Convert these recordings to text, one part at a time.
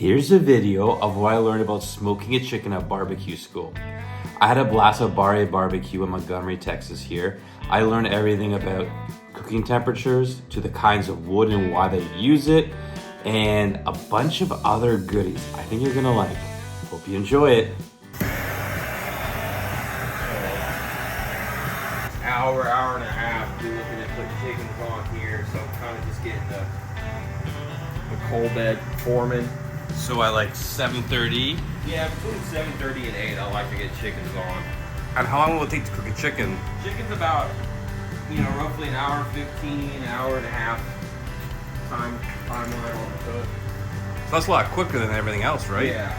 Here's a video of what I learned about smoking a chicken at barbecue school. I had a blast at Bar-A-BBQ in Montgomery, Texas here. I learned everything about cooking temperatures, to the kinds of wood and why they use it, and a bunch of other goodies I think you're gonna like. Hope you enjoy it. Hour and a half, we're looking at putting chickens on here, so I'm kind of just getting the coal bed forming. So at like 7:30. Yeah, between 7:30 and 8, I like to get chickens on. And how long will it take to cook a chicken? Chicken's about, roughly an hour 15, an hour and a half timeline on the cook. So that's a lot quicker than everything else, right? Yeah.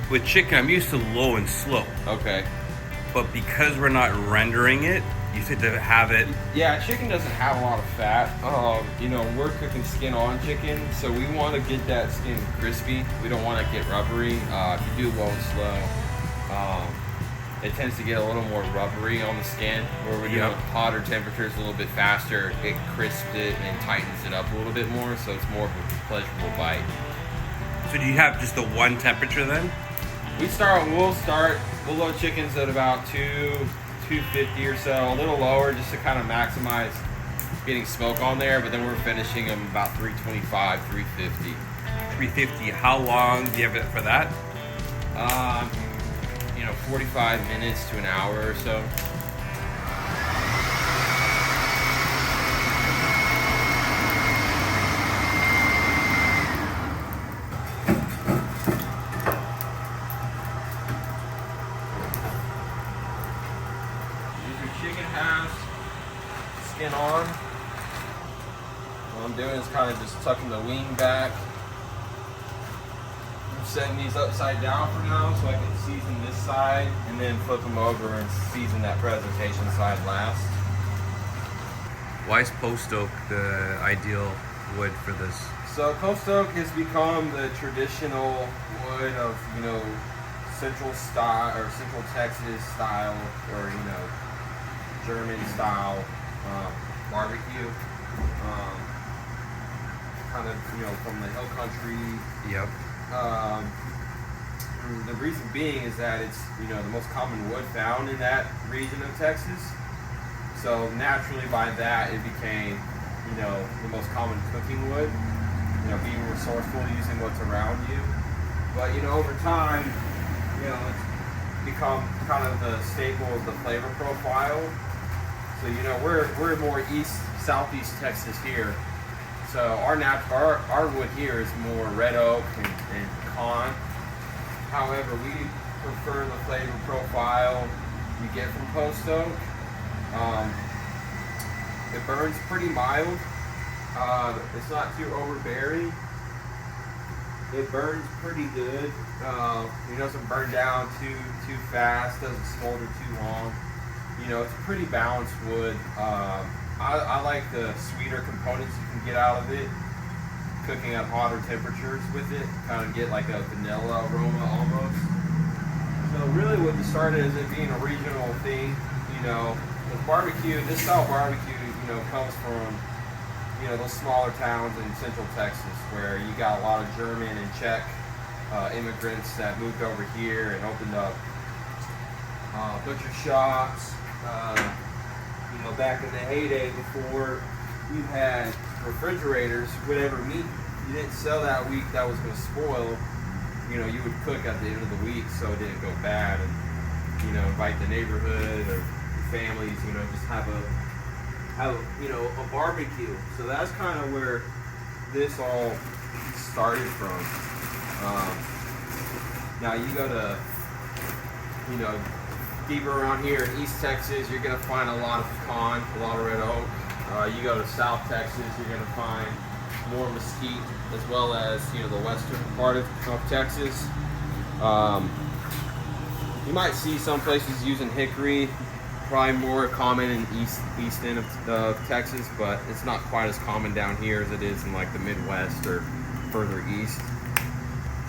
With chicken, I'm used to low and slow. Okay. But because we're not rendering it, you said to have it. Yeah, chicken doesn't have a lot of fat. We're cooking skin on chicken, so we want to get that skin crispy. We don't want to get rubbery. If you do low and slow, it tends to get a little more rubbery on the skin. Where we're doing hotter temperatures a little bit faster, it crisps it and tightens it up a little bit more, so it's more of a pleasurable bite. So do you have just the one temperature then? We'll load chickens at about 250 or so, a little lower just to kind of maximize getting smoke on there, but then we're finishing them about 325, 350. 350, how long do you have it for that? 45 minutes to an hour or so. Chicken halves, skin on. What I'm doing is kind of just tucking the wing back. I'm setting these upside down for now so I can season this side and then flip them over and season that presentation side last. Why is post oak the ideal wood for this? So post oak has become the traditional wood of, Central Texas style, or German style barbecue, from the hill country. Yep. The reason being is that it's the most common wood found in that region of Texas. So naturally, by that it became the most common cooking wood. Being resourceful, using what's around you. But over time, it's become kind of the staple of the flavor profile. So we're more southeast Texas here. So our wood here is more red oak and pecan. However, we prefer the flavor profile you get from post oak. It burns pretty mild. It's not too overbearing. It burns pretty good. It doesn't burn down too fast. Doesn't smolder too long. It's a pretty balanced wood. I like the sweeter components you can get out of it. Cooking at hotter temperatures with it, kind of get like a vanilla aroma almost. So really what started as it being a regional thing, with barbecue, this style of barbecue, comes from, those smaller towns in Central Texas where you got a lot of German and Czech immigrants that moved over here and opened up butcher shops. Back in the heyday before you had refrigerators, whatever meat you didn't sell that week that was going to spoil, you would cook at the end of the week so it didn't go bad, and invite the neighborhood or your families, just have a barbecue. So that's kind of where this all started from. Now you go to deeper around here in East Texas, you're going to find a lot of pecan, a lot of red oak. You go to South Texas, you're going to find more mesquite, as well as the western part of Texas. You might see some places using hickory, probably more common in east end of Texas, but it's not quite as common down here as it is in like the Midwest or further east.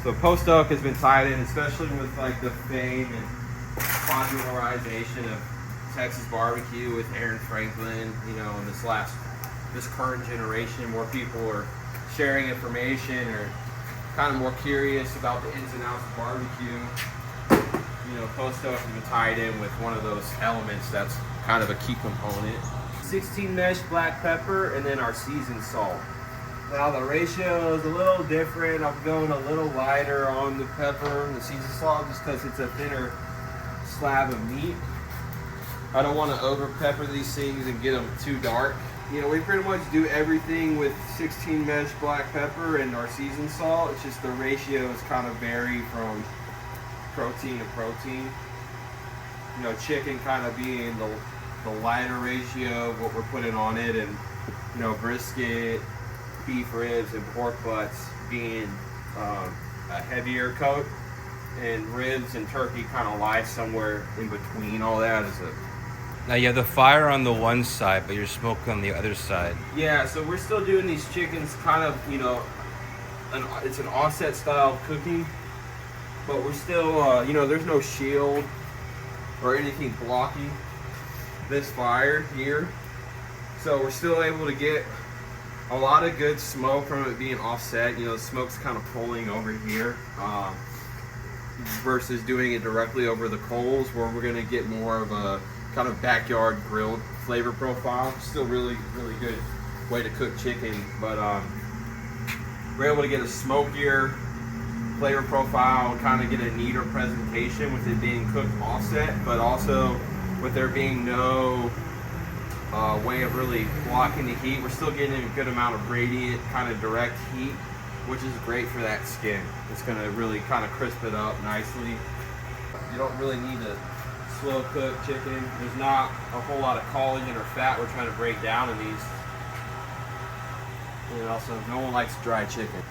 So post oak has been tied in, especially with like the fame and popularization of Texas barbecue with Aaron Franklin, in this current generation, more people are sharing information or kind of more curious about the ins and outs of barbecue, you know, Posto has been tied in with one of those elements that's kind of a key component. 16 mesh black pepper and then our seasoned salt. Now the ratio is a little different. I'm going a little lighter on the pepper and the seasoned salt just because it's a thinner slab of meat. I don't want to over pepper these things and get them too dark. You know, we pretty much do everything with 16 mesh black pepper and our seasoned salt. It's just the ratios kind of vary from protein to protein. You know, chicken kind of being the lighter ratio of what we're putting on it, and you know, brisket, beef ribs, and pork butts being a heavier coat, and ribs and turkey kind of lie somewhere in between. All that is a Now you have the fire on the one side, but you're smoking on the other side. yeah. So we're still doing these chickens kind of, you know, it's an offset style of cooking, but we're still, you know, there's no shield or anything blocking this fire here, so we're still able to get a lot of good smoke from it being offset. You know, the smoke's kind of pulling over here, versus doing it directly over the coals, where we're gonna get more of a kind of backyard grilled flavor profile. Still really good way to cook chicken, but we're able to get a smokier flavor profile and kind of get a neater presentation with it being cooked offset, but also with there being no way of really blocking the heat. We're still getting a good amount of radiant kind of direct heat, which is great for that skin. It's going to really kind of crisp it up nicely. You don't really need to slow cook chicken. There's not a whole lot of collagen or fat we're trying to break down in these. And also, no one likes dry chicken.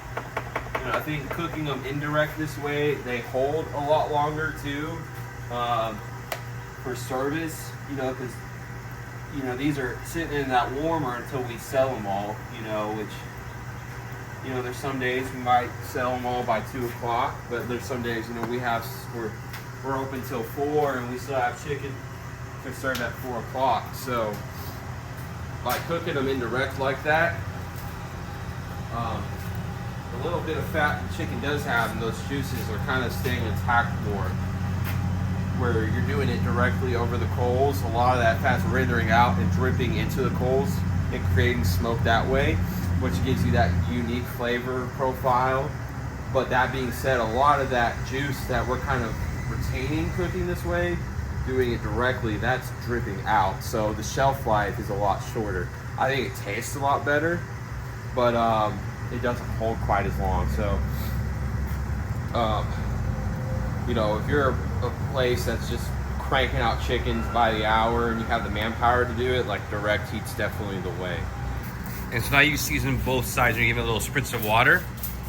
You know, I think cooking them indirect this way, they hold a lot longer too, for service. You know, because you know, these are sitting in that warmer until we sell them all. You know, which, you know, there's some days we might sell them all by 2 o'clock, but there's some days, you know, we're open till 4 and we still have chicken to serve at 4 o'clock. So by cooking them indirect like that, the little bit of fat the chicken does have and those juices are kind of staying intact more. Where you're doing it directly over the coals, a lot of that fat's rendering out and dripping into the coals and creating smoke that way, which gives you that unique flavor profile. But that being said, a lot of that juice that we're kind of retaining cooking this way, doing it directly, that's dripping out. So the shelf life is a lot shorter. I think it tastes a lot better, but it doesn't hold quite as long. So, you know, if you're a place that's just cranking out chickens by the hour and you have the manpower to do it, like direct heat's definitely the way. And so now you season both sides and you give it a little spritz of water.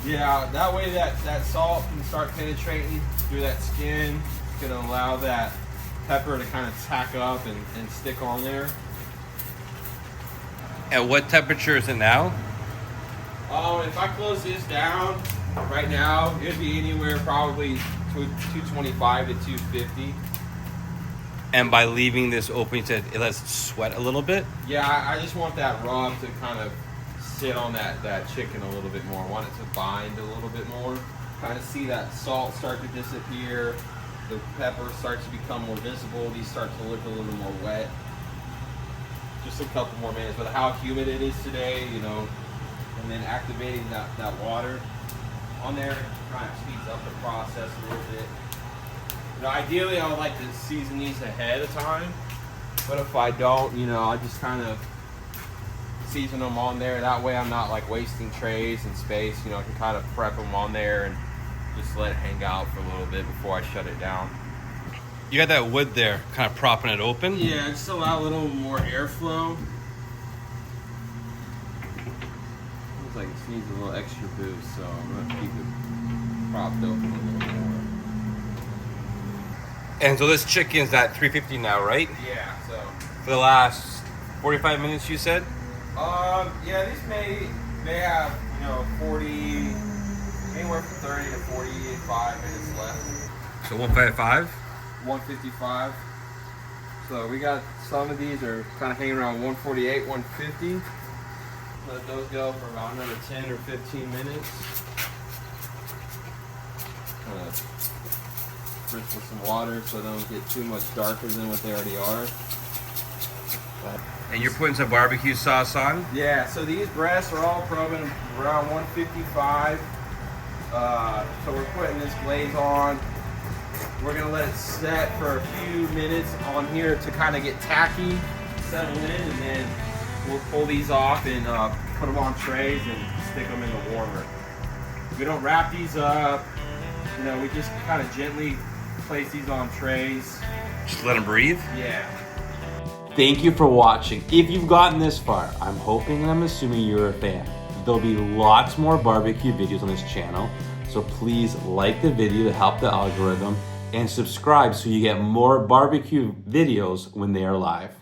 Yeah, that way that salt can start penetrating through that skin. It's gonna allow that pepper to kind of tack up and stick on there. At what temperature is it now? If I close this down right now, it'd be anywhere probably 225 to 250. And by leaving this open, you said it lets it sweat a little bit? Yeah, I just want that rub to kind of sit on that chicken a little bit more. I want it to bind a little bit more. Kind of see that salt start to disappear. The pepper starts to become more visible. These start to look a little more wet. Just a couple more minutes. But how humid it is today, you know, and then activating that water on there kind of speeds up the process a little bit. You know, ideally, I would like to season these ahead of time, but if I don't, you know, I just kind of season them on there. That way I'm not like wasting trays and space. You know, I can kind of prep them on there and just let it hang out for a little bit before I shut it down. You got that wood there, kind of propping it open? Yeah, just allow a little more airflow. Looks like it needs a little extra boost, so I'm going to keep it propped open a little more. And so this chicken's at 350 now, right? Yeah, so. For the last 45 minutes, you said? Yeah, these may have, you know, 40, anywhere from 30 to 45 minutes left. So 155? 155. So we got some of these are kind of hanging around 148, 150. Let those go for about another 10 or 15 minutes. phosphorus with some water so they don't get too much darker than what they already are. And you're putting some barbecue sauce on? Yeah, so these breasts are all probing around 155. So we're putting this glaze on. We're gonna let it set for a few minutes on here to kind of get tacky, settle in, and then we'll pull these off and put them on trays and stick them in the warmer. We don't wrap these up. You know, we just kind of gently place these on trays. Just let them breathe? Yeah. Thank you for watching. If you've gotten this far, I'm hoping and I'm assuming you're a fan. There'll be lots more barbecue videos on this channel, so please like the video to help the algorithm and subscribe so you get more barbecue videos when they are live.